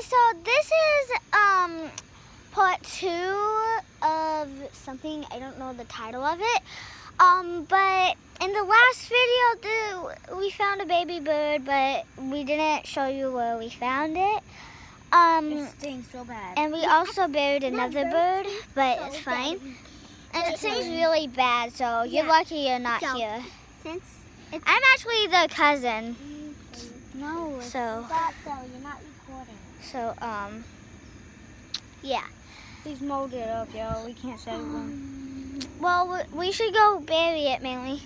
Guys, so this is part 2 of something. I don't know the title of it. But in the last video, we found a baby bird, but we didn't show you where we found it. It stinks so bad. And we also buried another bird, but it's fine. And it seems really bad, so you're lucky you're not here. I'm actually the cousin. No, So, you're not recording. so yeah. Please mold it up, yo. We can't say one. Well, we should go bury it, mainly.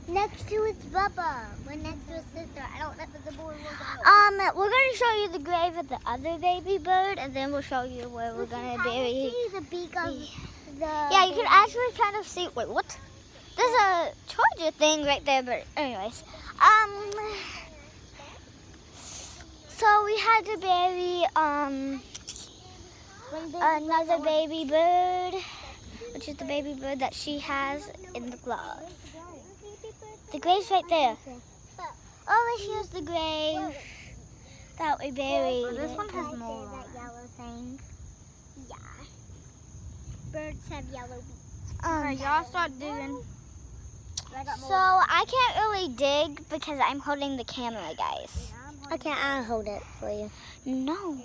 Next to its Bubba. We're next to his sister. I don't know if the boy will go. We're gonna show you the grave of the other baby bird, and then we'll show you where we're gonna bury. See the beak of the. Yeah, you can actually kind of see. Wait, what? There's a charger thing right there, but anyways, so we had to bury another baby bird, which is the baby bird that she has in the glove. The grave's right there. Over here's the grave that we buried. But this one has more. That yellow thing. Yeah. Birds have yellow beaks. Alright, y'all start digging. So I can't really dig because I'm holding the camera, guys. Okay, I'll hold it for you. No.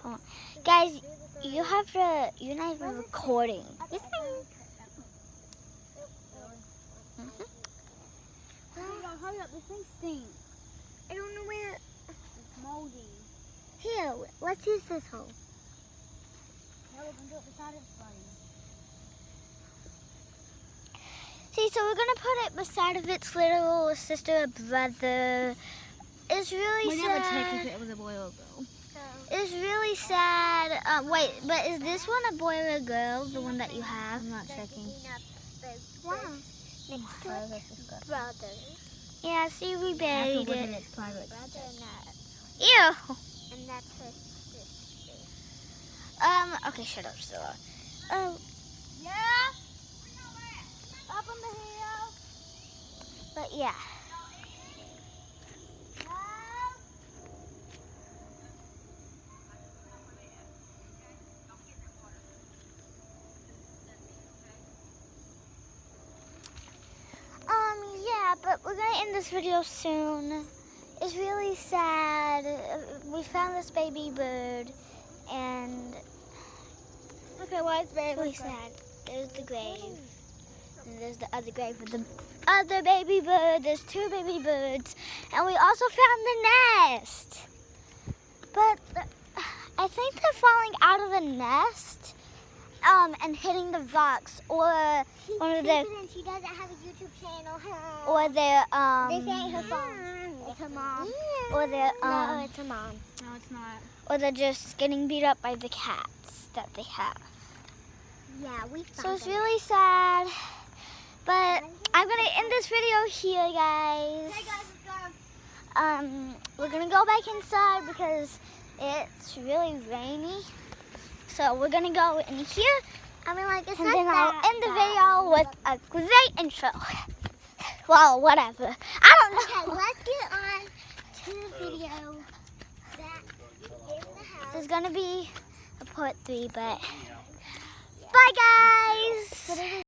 Hold on. Guys, you have to, you're not even recording. Hurry up, this thing stinks. I don't know where. It's moldy. Here, let's use this hole. Yeah, we can do it beside its body. See, so we're gonna put it beside of its little sister or brother. It's really We sad. never checked if it was a boy or a girl. It's really sad. Wait, but is this one a boy or a girl? The one that you have? I'm not checking. Wow. Next to its brother. Yeah. See, we buried After it. it's private. Brother nut. Ew. And that's her sister. Okay, shut up, Zilla. Oh, Yeah? Up on the hill. but yeah. Yeah, but we're gonna end this video soon. It's really sad. We found this baby bird, and Okay, well, it's very really sad. There's the grave, and there's the other grave with the other baby bird. There's 2 baby birds, and we also found the nest. But I think they're falling out of the nest, and hitting the rocks, or one of the, And she doesn't have a YouTube channel. or their This ain't her phone. It's her mom. or their No, it's her mom. No, it's not. or they're just getting beat up by the cats that they have. Yeah, we found So it's them. really sad. But I'm gonna end this video here, guys. Hey guys, let's go. We're gonna go back inside because it's really rainy. So we're gonna go in here, I mean, like, it's and not then I'll that end the bad. video with a great intro. Well, whatever. I don't Okay, know. let's get on to the video that in the house. There's gonna be a part 3, but bye, guys.